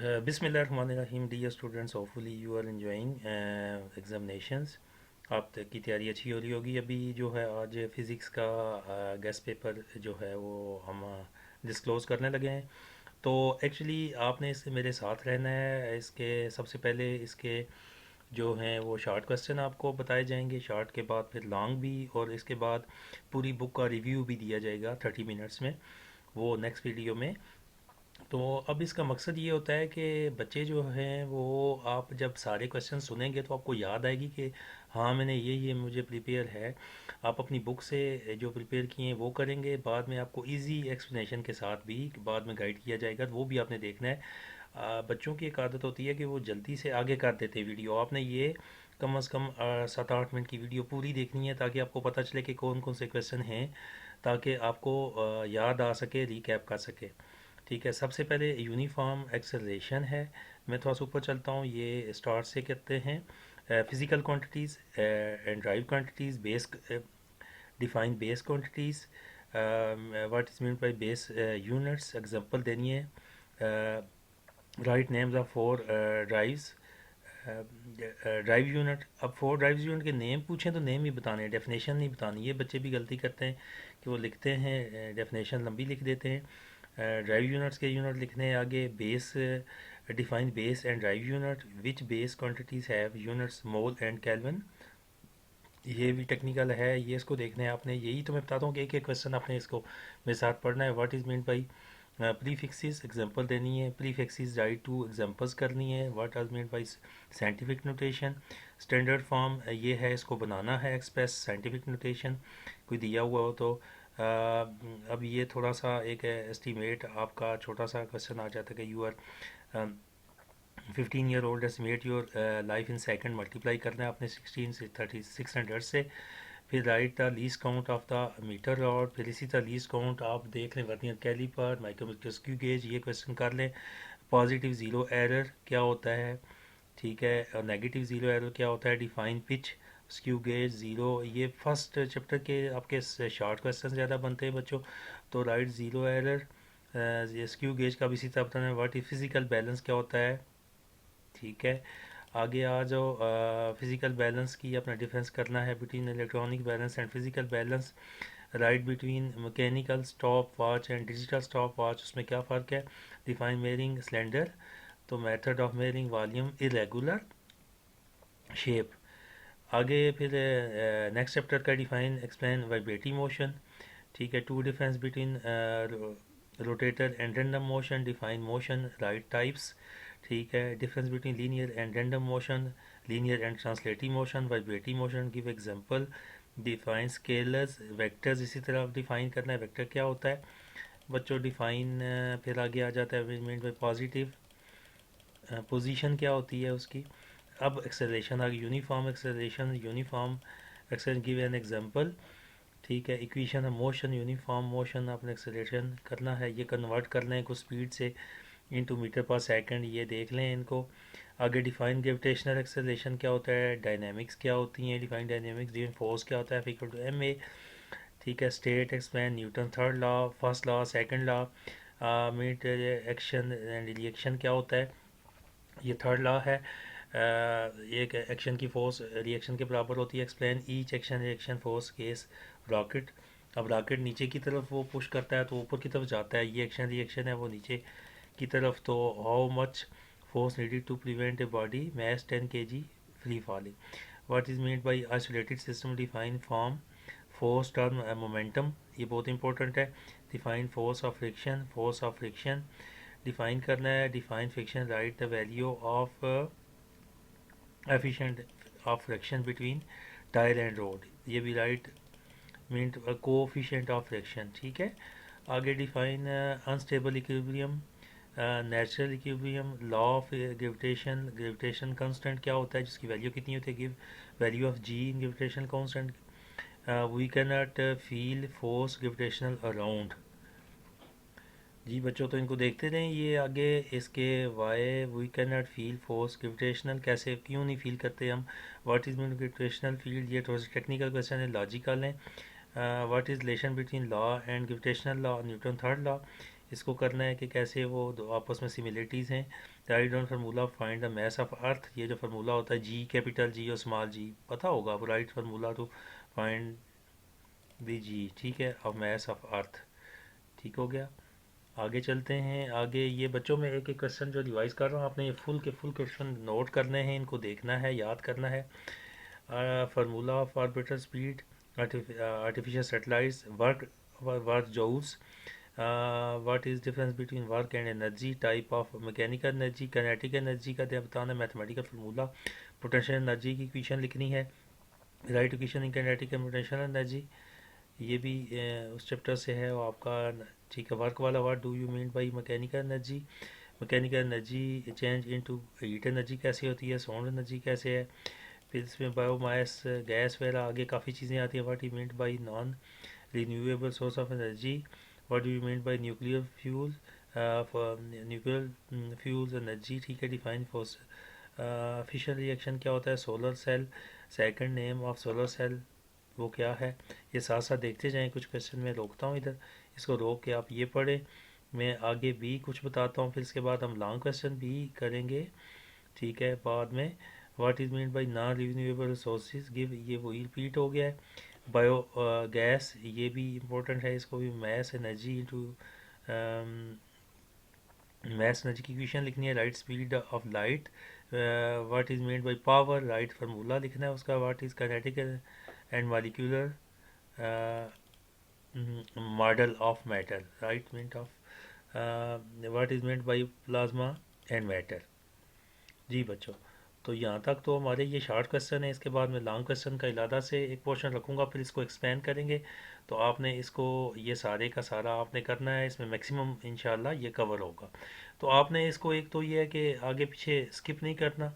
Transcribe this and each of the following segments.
बिस्मिल्लाहिर्रहमानिर्रहीम dear students, hopefully you are enjoying examinations. आप की तैयारी अच्छी हो रही होगी। अभी जो है आज फ़िज़िक्स का गेस्ट पेपर जो है वो हम डिस्क्लोज़ करने लगे हैं। तो एक्चुअली आपने इससे मेरे साथ रहना है। इसके सबसे पहले इसके जो हैं वो शॉर्ट क्वेश्चन आपको बताए जाएंगे, शॉर्ट के बाद फिर लॉन्ग भी, और इसके बाद पूरी बुक का रिव्यू भी दिया जाएगा 30 मिनट्स में, वो नेक्स्ट वीडियो में। तो अब इसका मकसद ये होता है कि बच्चे जो हैं वो, आप जब सारे क्वेश्चन सुनेंगे तो आपको याद आएगी कि हाँ मैंने ये मुझे प्रिपेयर है। आप अपनी बुक से जो प्रिपेयर किए हैं वो करेंगे, बाद में आपको इजी एक्सप्लेनेशन के साथ भी बाद में गाइड किया जाएगा, तो वो भी आपने देखना है। बच्चों की एक आदत होती है कि वो जल्दी से आगे कर देते हैं वीडियो। आपने ये कम अज़ कम 7-8 मिनट की वीडियो पूरी देखनी है, ताकि आपको पता चले कि कौन कौन से क्वेश्चन हैं, ताकि आपको याद आ सके, रिकैप कर सके। ठीक है, सबसे पहले यूनिफॉर्म एक्सेलरेशन है। मैं थोड़ा सा ऊपर चलता हूँ, ये स्टार्ट से कहते हैं physical quantities and drive quantities, base define base quantities, what is mean by base units, example देनी है। Right names of 4 drives, drive unit. अब 4 ड्राइव यूनिट के नेम पूछें तो नेम ही बताने हैं, डेफिनेशन नहीं बतानी। ये बच्चे भी गलती करते हैं कि वो लिखते हैं डेफिनेशन लंबी लिख देते हैं। ड्राइव यूनिट्स के यूनिट लिखने हैं आगे, base define base and drive unit, which base quantities have units mole and kelvin. ये भी टेक्निकल है, ये इसको देखना है आपने। यही तो मैं बताता हूँ कि एक एक क्वेश्चन आपने इसको मेरे साथ पढ़ना है। What is mean by prefixes, example देनी है। प्रीफिक्सेस राइट टू एग्जांपल्स करनी है। What are mean by scientific notation, standard form ये है, इसको बनाना है एक्सप्रेस साइंटिफिक नोटेशन कोई दिया हुआ हो तो। अब ये थोड़ा सा एक एस्टीमेट आपका छोटा सा क्वेश्चन आ जाता है कि you are 15 year old, estimate your life in second, multiply करना है आपने 16 से 3600 से। फिर write the least count of the meter rod, फिर इसी तरह लीस्ट काउंट आप देख लें vernier caliper, micrometer, screw gauge, ये क्वेश्चन कर लें। पॉजिटिव ज़ीरो एरर क्या होता है, ठीक है, और नेगेटिव ज़ीरो एरर क्या होता है। Define pitch, skew gauge zero, ये फर्स्ट चैप्टर के आपके शॉर्ट क्वेश्चन ज़्यादा बनते हैं बच्चों। तो राइट ज़ीरो एरर। ये स्क्यू गेज का भी इसी तरह बताना है। व्हाट इज फिजिकल बैलेंस क्या होता है, ठीक है। आगे आ जाओ, फिजिकल बैलेंस की अपना डिफरेंस करना है between electronic balance and physical balance. Write between mechanical stop watch and digital stop watch, उसमें क्या फ़र्क है। डिफाइन मेयरिंग सिलेंडर, तो method of measuring volume irregular shape. आगे फिर नेक्स्ट चैप्टर का डिफाइन एक्सप्लेन वाइब्रेटिंग मोशन, ठीक है। Two difference between rotator and random motion, define motion write types, ठीक है। Difference between linear and random motion, linear and translative motion, vibrating motion, give example. Define scalars, vectors इसी तरह define करना है, vector क्या होता है बच्चों। डिफाइन फिर आगे आ जाता है मीन बाई पॉजिटिव, पोजीशन क्या होती है उसकी। अब एक्सेलरेशन आ गई, uniform acceleration, uniform accel give an example, ठीक है। इक्वेशन है मोशन, यूनिफॉर्म मोशन आपने एक्सेलरेशन करना है, ये कन्वर्ट करना है कुछ स्पीड से इनटू मीटर पर सेकंड, ये देख लें इनको। आगे डिफाइन ग्रेविटेशनल एक्सेलरेशन क्या होता है, डायनेमिक्स क्या होती हैं, डिफाइन डायनेमिक्स, डिफाइन फोर्स क्या होता है, इक्वल टू एम ए, ठीक है। State explain Newton third law, first law, second law. Meet action and reaction क्या होता है, ये थर्ड लॉ है। एक एक्शन की फोर्स रिएक्शन के बराबर होती है। Explain each action reaction force case rocket. अब रॉकेट नीचे की तरफ वो पुश करता है तो ऊपर की तरफ जाता है, ये एक्शन रिएक्शन है, वो नीचे की तरफ। तो how much force needed to prevent a body mass 10 kg free falling. What is mean by isolated system, define form force term momentum, ये बहुत इंपॉर्टेंट है। Define force of friction, force of friction define करना है। Define friction, write the value of efficient of friction between tyre and road, ये भी write mean coefficient of friction, ठीक है। आगे define unstable equilibrium, natural equilibrium, law of gravitation, gravitation constant क्या होता है, जिसकी वैल्यू कितनी होती है, give value of G in gravitation constant. We can not feel force gravitational around. जी बच्चों, तो इनको देखते रहें। ये आगे इसके why we can not feel force gravitational, कैसे क्यों नहीं फील करते हम। What is mean gravitational field, ये थोड़ा सा टेक्निकल क्वेश्चन है, लॉजिकल है। What is relation between law and gravitational law, Newton third law, इसको करना है कि कैसे वो दो आपस में सिमिलरिटीज़ हैं। Write down formula find the mass of earth. ये जो फार्मूला होता है जी कैपिटल जी और स्मॉल जी, पता होगा आपको। Right formula to find the G, ठीक है, ऑफ मास ऑफ अर्थ। ठीक हो गया। आगे चलते हैं। आगे ये बच्चों में एक एक क्वेश्चन जो रिवाइज कर रहा हूँ, आपने ये फुल के फुल क्वेश्चन नोट करने हैं, इनको देखना है, याद करना है। Formula of orbiter speed, artificial satellites, work work joules, what is difference between work and energy, type of mechanical energy, kinetic energy का बताना, मैथमेटिकल फार्मूला, पोटेंशियल एनर्जी की इक्वेशन लिखनी है, write equation in kinetic and potential energy, ये भी उस chapter से है वो आपका। ठीक है, वर्क वाला, what do you mean by mechanical energy, mechanical energy change into heat energy कैसे होती है, साउंड एनर्जी कैसे है। फिर इसमें बायोमास गैस वगैरह आगे काफ़ी चीज़ें आती हैं। What you mean by non renewable source of energy, what do you mean by nuclear fuel, nuclear fuels energy, ठीक है, डिफाइन फोर्स। फिशन रिएक्शन क्या होता है, solar cell, second name of solar cell वो क्या है। ये साथ साथ देखते जाएं, कुछ क्वेश्चन मैं रोकता हूँ इधर, इसको रोक के आप ये पढ़ें, मैं आगे भी कुछ बताता हूँ, फिर इसके बाद हम लॉन्ग क्वेश्चन भी करेंगे, ठीक है, बाद में। What is mean by non renewable resources give, ये वही रिपीट हो गया है। बायो गैस, ये भी इम्पोर्टेंट है, इसको भी mass energy into maths energy की इक्वेशन लिखनी है। Right speed of light, what is made by power, right formula लिखना है उसका। What is kinetic and molecular model of matter, right mean of what is made by plasma and matter. जी बच्चों, तो यहाँ तक तो हमारे ये शॉर्ट क्वेश्चन है। इसके बाद मैं लॉन्ग क्वेश्चन का इलादा से एक पोर्शन रखूँगा, फिर इसको एक्सपेंड करेंगे। तो आपने इसको ये सारे का सारा आपने करना है, इसमें मैक्सिमम इंशाल्लाह ये कवर होगा। तो आपने इसको, एक तो ये है कि आगे पीछे स्किप नहीं करना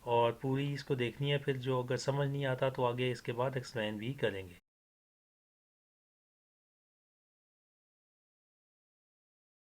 और पूरी इसको देखनी है, फिर जो अगर समझ नहीं आता तो आगे इसके बाद एक्सप्लेन भी करेंगे।